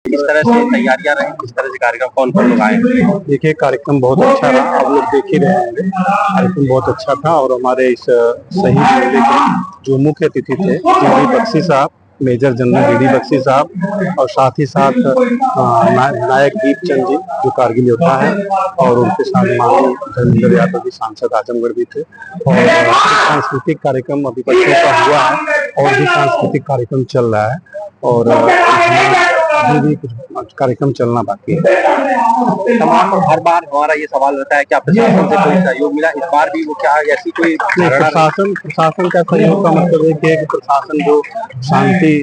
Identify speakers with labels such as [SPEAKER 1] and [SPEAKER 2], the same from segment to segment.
[SPEAKER 1] किस तरह से तैयारियां रही, किस तरह से कार्यक्रम, कौन कौन लोग आए?
[SPEAKER 2] देखिए, कार्यक्रम बहुत अच्छा रहा, आप लोग देख ही रहे होंगे। कार्यक्रम बहुत अच्छा था और हमारे इस शहीद मेले के जो मुख्य अतिथि थे जीडी बख्शी साहब, मेजर जनरल जीडी बख्शी साहब, और साथ ही साथ नायक दीपचंद जी जो कारगिल योद्धा है, और उनके साथ माननीय धर्मेंद्र यादव जी सांसद आजमगढ़ भी थे। और सांस्कृतिक कार्यक्रम अभी बच्चों का हुआ है और भी सांस्कृतिक कार्यक्रम चल रहा है, और अभी भी कुछ कार्यक्रम चलना बाकी है।
[SPEAKER 1] तमाम हर बार हमारा ये सवाल रहता है कि प्रशासन से कोई सहयोग मिला, इस बार भी वो क्या ऐसी कोई
[SPEAKER 2] प्रशासन का सहयोग का मतलब है कि प्रशासन जो शांति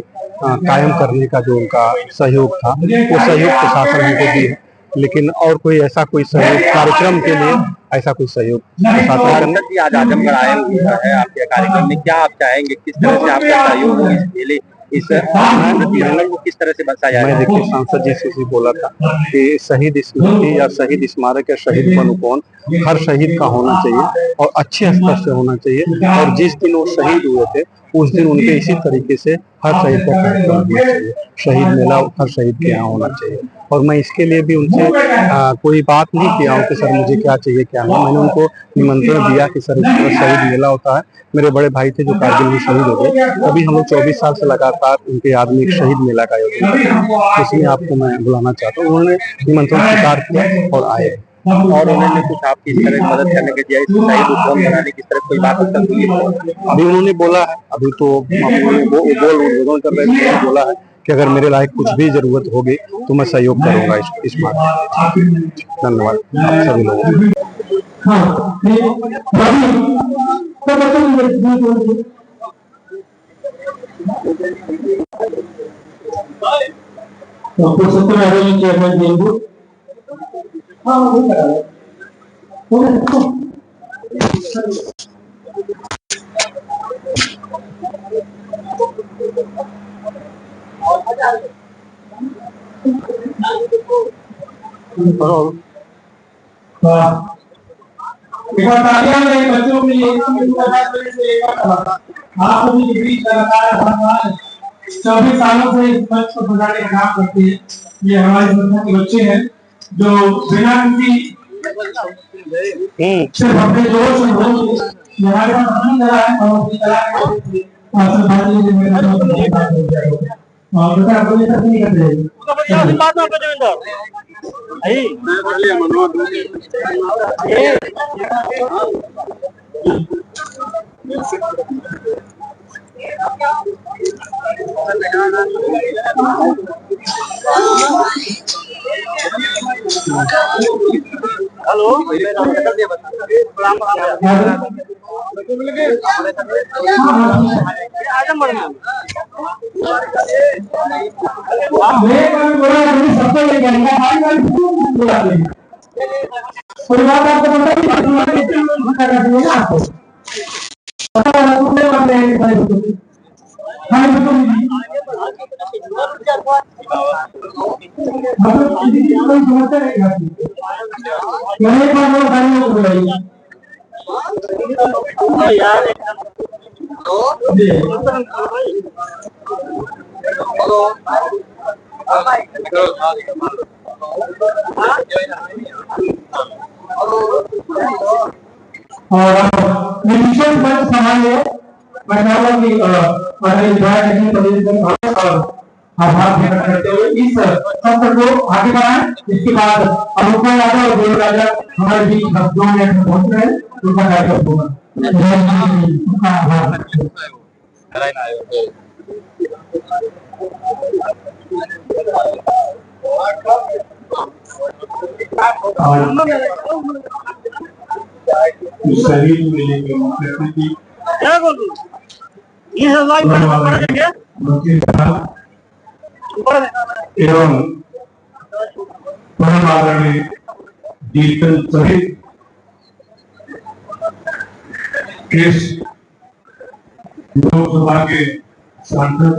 [SPEAKER 2] कायम करने का जो उनका सहयोग था वो सहयोग प्रशासन हमको दी है, लेकिन और कोई ऐसा कोई सहयोग कार्यक्रम के लिए ऐसा कोई सहयोग
[SPEAKER 1] प्रशासन जी आज आजमगढ़ आए हुए हैं आपके कार्यक्रम में, क्या आप चाहेंगे किस तरह से आपका सहयोग हो इस मेले इस तिरंगा को किस तरह से बचाया जाए?
[SPEAKER 2] मैं देखिए सांसद जी से बोला था कि शहीद स्मृति या शहीद स्मारक या शहीद अनुकोण हर शहीद का होना चाहिए और अच्छे स्तर से होना चाहिए, और जिस दिन वो शहीद हुए थे उस दिन उनके इसी तरीके से हर शहीद का कार्यक्रम होना चाहिए, शहीद मेला हर शहीद के यहाँ होना चाहिए। और मैं इसके लिए भी उनसे कोई बात नहीं किया हूँ कि सर मुझे क्या चाहिए क्या नहीं, मैंने उनको निमंत्रण दिया कि सर इस तरह शहीद मेला होता है। मेरे बड़े भाई थे जो कारगिल में शहीद हो गए, अभी हम लोग 24 साल से लगातार उनके याद में एक शहीद मेला का आयोजन करते हैं, इसलिए आपको मैं बुलाना चाहता हूँ। उन्होंने निमंत्रण स्वीकार किया और आए,
[SPEAKER 1] और उन्होंने कुछ आपकी इस तरह मदद करने के दिया, शहीद उपवन बनाने की तरह कोई बात हुई?
[SPEAKER 2] अभी उन्होंने बोला है, अभी तो उद्बोधन कर रहे थे, बोला है कि अगर मेरे लायक कुछ भी जरूरत होगी तो मैं सहयोग करूंगा इस बात में। धन्यवाद आप सभी लोगों
[SPEAKER 3] बच्चों के लिए 24 सालों से इस मंच को सजाने का काम करते हैं। ये हमारे संस्था के बच्चे हैं जो बिना किसी सिर्फ अपने जोश हमारे पास अपनी कला है और अपनी कला और बेटा बोले तक नहीं करते
[SPEAKER 1] हेलो आभार व्यक्त करते हुए इस सत्र को आगे बढ़ाएं। इसके बाद अनुपमा यादव और देव राजा हमारे बीच 2 मिनट में पहुंच रहे हैं, उनका कार्यक्रम होगा। शहीद मेले के मुख्य अतिथि एवं परम आदरणीय दीपचंद सहित इस लोकसभा के सांसद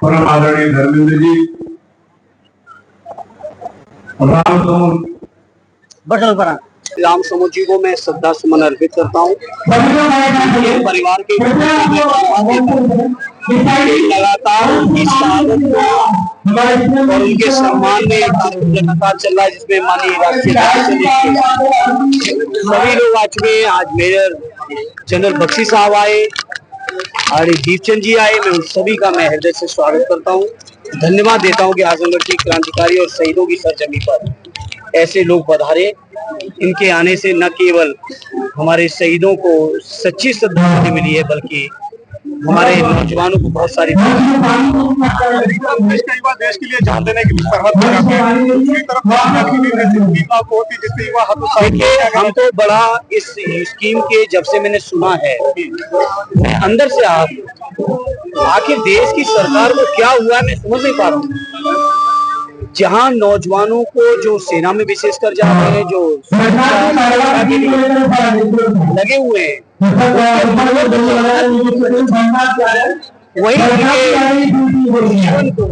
[SPEAKER 1] परम आदरणीय धर्मेंद्र जी,
[SPEAKER 2] राम समूह जी को मैं श्रद्धा सुमन अर्पित करता हूँ। परिवार के लगातार उनकी शहादत को और उनके सम्मान में लगातार चल रहा है, जिसमें माननीय राष्ट्रीय सभी लोग आ चुके हैं। आज मेजर जनरल बख्शी साहब आए, दीपचंद जी आए। मैं उन सभी का मैं हृदय से स्वागत करता हूँ, धन्यवाद देता हूँ कि आजमगढ़ की क्रांतिकारी और शहीदों की सरजमी पर ऐसे लोग पधारे। इनके आने से न केवल हमारे शहीदों को सच्ची श्रद्धांजलि मिली है, बल्कि हमारे नौजवानों को बहुत सारी
[SPEAKER 4] देश के लिए जान देने की सरहद हो जाते हैं। दूसरी तरफ
[SPEAKER 2] देखिए, हम तो बड़ा इस स्कीम के जब से मैंने सुना है, मैं अंदर से आखिर देश की सरकार को क्या हुआ है मैं समझ नहीं पा रहा हूँ। जहाँ नौजवानों को जो सेना में विशेषकर जा रहे हैं, जो लगे हुए हैं, वही जीवन को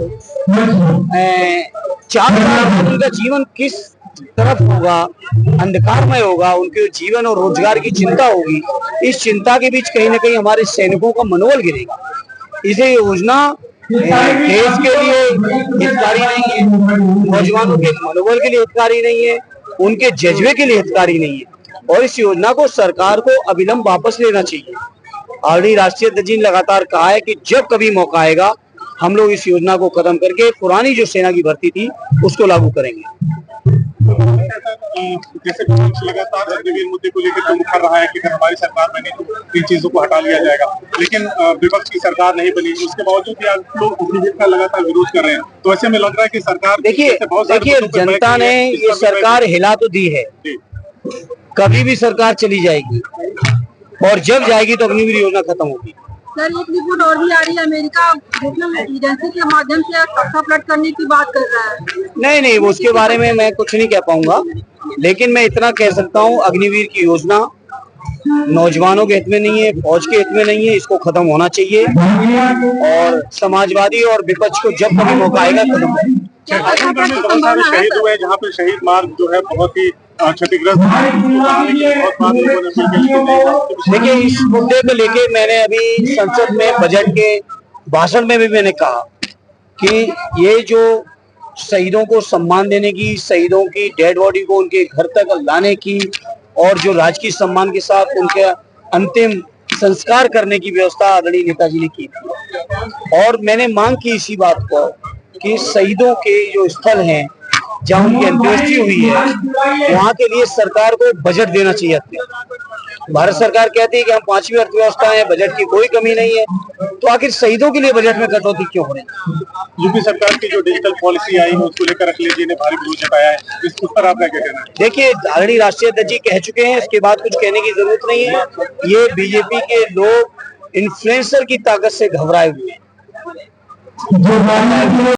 [SPEAKER 2] 4 साल उनका जीवन किस तरफ होगा, अंधकारमय होगा, उनके जीवन और रोजगार की चिंता होगी। इस चिंता के बीच कहीं ना कहीं हमारे सैनिकों का मनोबल गिरेगा। इसे योजना देश के लिए हितकारी नहीं है, नौजवानों के मनोबल के लिए हितकारी नहीं है, उनके जज्बे के लिए हितकारी नहीं है, और इस योजना को सरकार को अविलंब वापस लेना चाहिए। आरडी राष्ट्रीय अध्यक्ष जी ने लगातार कहा है कि जब कभी मौका आएगा हम लोग इस योजना को खत्म करके पुरानी जो सेना की भर्ती थी उसको लागू करेंगे।
[SPEAKER 4] जैसे लगातार अग्निवीर मुद्दे को लेकर तो मुखर रहा है कि अगर हमारी सरकार बनी तो इन चीजों को हटा लिया जाएगा, लेकिन विपक्ष की सरकार नहीं बनी, उसके बावजूद भी आप लोग अग्निवीर का लगातार विरोध कर रहे हैं। तो ऐसे में लग रहा है कि सरकार
[SPEAKER 2] देखिए जनता ने ये सरकार हिला तो दी है, कभी भी सरकार चली जाएगी और जब जाएगी तो अग्निवीर योजना खत्म होगी।
[SPEAKER 5] सर, एक रिपोर्ट और भी आ रही है, अमेरिका एजेंसी के माध्यम से तख्ता पलट करने की बात कर रहा है।
[SPEAKER 2] नहीं, उसके बारे में मैं कुछ नहीं कह पाऊंगा, लेकिन मैं इतना कह सकता हूँ अग्निवीर की योजना नौजवानों के हित में नहीं है, फौज के हित में नहीं है, इसको खत्म होना चाहिए और समाजवादी और विपक्ष को जब कभी मौका आएगा खत्म होगा।
[SPEAKER 4] शहीद हुए जहाँ पे शहीद मार्ग जो है बहुत ही क्षतिग्रस्त।
[SPEAKER 2] देखिए, इस मुद्दे को लेके मैंने अभी संसद में बजट के भाषण में भी मैंने कहा कि ये जो शहीदों को सम्मान देने की, शहीदों की डेड बॉडी को उनके घर तक लाने की और जो राजकीय सम्मान के साथ उनके अंतिम संस्कार करने की व्यवस्था आदरणीय नेताजी ने की थी। और मैंने मांग की इसी बात को कि शहीदों के जो स्थल हैं जहाँ उनकी अंत्येष्टि हुई है वहाँ के लिए सरकार को बजट देना चाहिए। भारत सरकार कहती है कि हम 5वीं अर्थव्यवस्था है, बजट की कोई कमी नहीं है, तो आखिर शहीदों के लिए बजट में कटौती क्यों हो रही है?
[SPEAKER 4] यूपी सरकार की जो डिजिटल पॉलिसी आई है उसको लेकर अखिलेश जी ने भारी विरोध जताया है, इस पर आपका क्या कहना है? देखिए,
[SPEAKER 2] आदरणीय राष्ट्रीय अध्यक्ष जी कह चुके हैं, इसके बाद कुछ कहने की जरूरत नहीं है। ये बीजेपी के लोग इन्फ्लुएंसर की ताकत से घबराए हुए हैं।